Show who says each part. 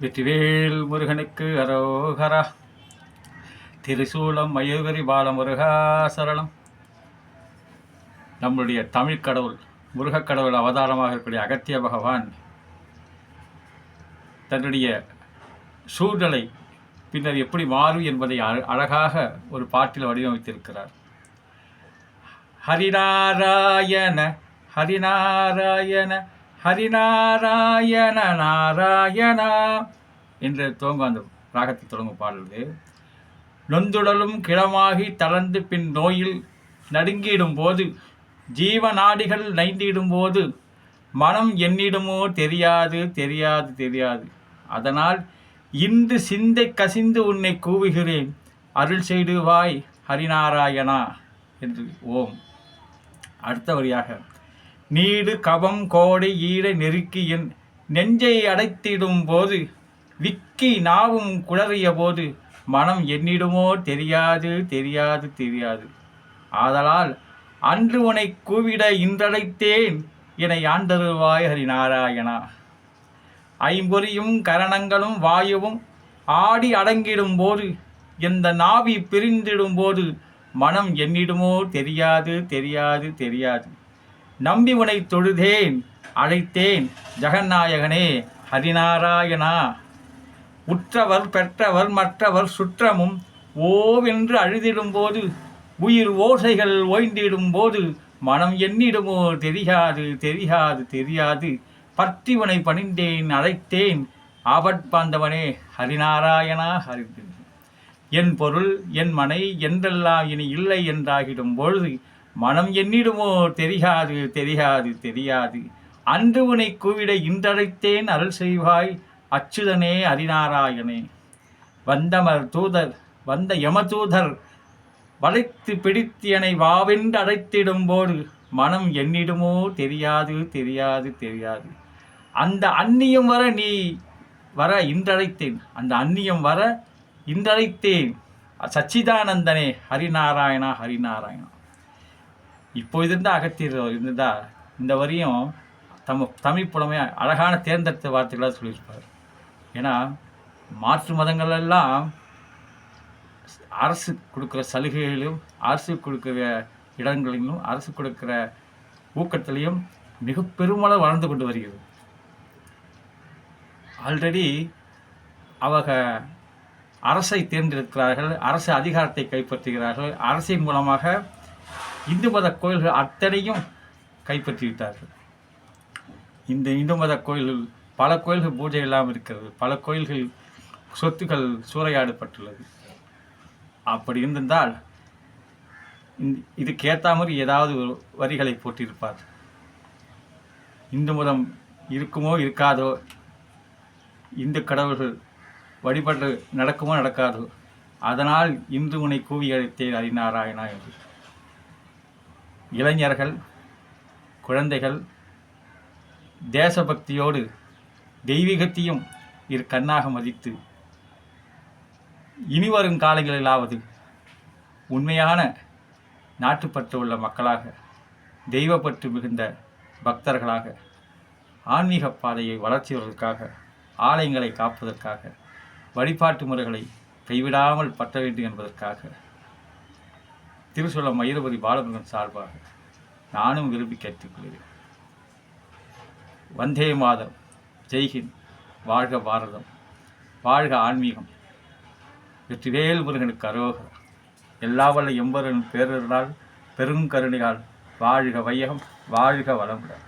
Speaker 1: வெற்றிவேல் முருகனுக்கு அரோகரா. திரிசூலம் மயூகரி பாலமுருகா சரணம். நம்முடைய தமிழ் கடவுள் முருகக்கடவுள் அவதாரமாக இருக்கக்கூடிய அகத்திய பகவான் தன்னுடைய சூழ்நிலை பின்னர் எப்படி மாறும் என்பதை அழகாக ஒரு பாட்டில் வடிவமைத்திருக்கிறார். ஹரிநாராயண ஹரிநாராயண ஹரிநாராயண நாராயணா என்று துவங்கும் அந்த ராகத்தை தொடங்கும் பாடல்து. நொந்துடலும் கிளமாகி தளர்ந்து பின் நோயில் நடுங்கிடும் போது, ஜீவநாடிகள் நைந்திடும் போது, மனம் என்னிடுமோ தெரியாது தெரியாது தெரியாது. அதனால் இன்று சிந்தை கசிந்து உன்னை கூவுகிறேன், அருள் செய்துவாய் ஹரிநாராயணா என்று ஓம். அடுத்த வரியாக, நீடு கபம் கோடை ஈடை நெருக்கி என் நெஞ்சை அடைத்திடும் போது, விக்கி நாவும் குளறிய போது, மனம் என்னிடுமோ தெரியாது தெரியாது தெரியாது. ஆதலால் அன்று உனை கூவிட இன்றடைத்தேன், என்னை ஆண்டருவாய் ஹரிநாராயணா. ஐம்பொறியும் கரணங்களும் வாயுவும் ஆடி அடங்கிடும் போது, எந்த நாவி பிரிந்திடும் போது, மனம் என்னிடுமோ தெரியாது தெரியாது தெரியாது. நம்பி உனை தொழுதேன் அழைத்தேன் ஜெகநாயகனே ஹரிநாராயணா. உற்றவர் பெற்றவர் மற்றவர் சுற்றமும் ஓவென்று அழுதிடும் போது, உயிர் ஓசைகள் ஓய்ந்திடும் போது, மனம் என்னிடுமோ தெரியாது தெரியாது தெரியாது. பற்றி உனை பணிந்தேன் அழைத்தேன், ஆபட்பாந்தவனே ஹரிநாராயணா ஹரி. என் பொருள் என் மனை என்றெல்லாம் இனி இல்லை என்றாகிடும் பொழுது, மனம் என்னிடுமோ தெரியாது தெரியாது தெரியாது. அன்று உனை கூவிட இன்றழைத்தேன், அருள் செய்வாய் அச்சுதனே ஹரிநாராயணே. வந்தமர் தூதர் வந்த யமதூதர் வளைத்து பிடித்து என்னை வாவென்று அழைத்திடும் போது, மனம் என்னிடுமோ தெரியாது தெரியாது தெரியாது. அந்த அந்நியம் வர நீ வர இன்றழைத்தேன், அந்த அந்நியம் வர இன்றழைத்தேன், சச்சிதானந்தனே ஹரிநாராயணா ஹரிநாராயணா. இப்போ இருந்தால் அகத்தியர் இருந்தா இந்த வரியும் தமிழ் புலமை அழகான தேர்ந்தெடுத்த வார்த்தைகளாக சொல்லியிருப்பார். ஏன்னா மாற்று மதங்களெல்லாம் அரசு கொடுக்குற சலுகைகளிலும், அரசு கொடுக்குற இடங்களிலும், அரசு கொடுக்குற ஊக்கத்திலையும் மிக பெருமளவு வளர்ந்து கொண்டு வருகிறது. ஆல்ரெடி அவங்க அரசை தேர்ந்தெடுக்கிறார்கள், அரசு அதிகாரத்தை கைப்பற்றுகிறார்கள். அரசின் மூலமாக இந்து மத கோயில்கள் அத்தனையும் கைப்பற்றிவிட்டார்கள். இந்த இந்து மத கோயில்கள் பல கோயில்கள் பூஜை இல்லாமல் இருக்கிறது, பல கோயில்கள் சொத்துக்கள் சூறையாடப்பட்டுள்ளது. அப்படி இருந்திருந்தால் இதுக்கு ஏற்ற மாதிரி ஏதாவது ஒரு வரிகளை போட்டிருப்பார். இந்து மதம் இருக்குமோ இருக்காதோ, இந்து கடவுள்கள் வழிபாடு நடக்குமோ நடக்காதோ, அதனால் இன்று உன்னை கூவி அழைத்தேன் ஹரிநாராயணா என்று. இளைஞர்கள் குழந்தைகள் தேசபக்தியோடு தெய்வீகத்தையும் இரு கண்ணாக மதித்து, இனிவரும் காலங்களிலாவது உண்மையான நாட்டுப்பற்று உள்ள மக்களாக, தெய்வப்பற்று மிகுந்த பக்தர்களாக, ஆன்மீக பாதையை வளர்ச்சி வருவதற்காக, ஆலயங்களை காப்பதற்காக, வழிபாட்டு முறைகளை கைவிடாமல் பற்ற வேண்டும் என்பதற்காக திருசூலம் மயூரபதி பாலமுருகன் சார்பாக நானும் விரும்பி கேட்டுக்கொள்கிறேன். வந்தே மாதம், ஜெய்ஹிந்த், வாழ்க பாரதம், வாழ்க ஆன்மீகம், வெற்றிவேல் முருகனுக்கு அரோகரா. எல்லா வல்ல எம்பரன் பேரருளால் பெரும் கருணையால் வாழ்க வையகம், வாழ்க வளமுடன்.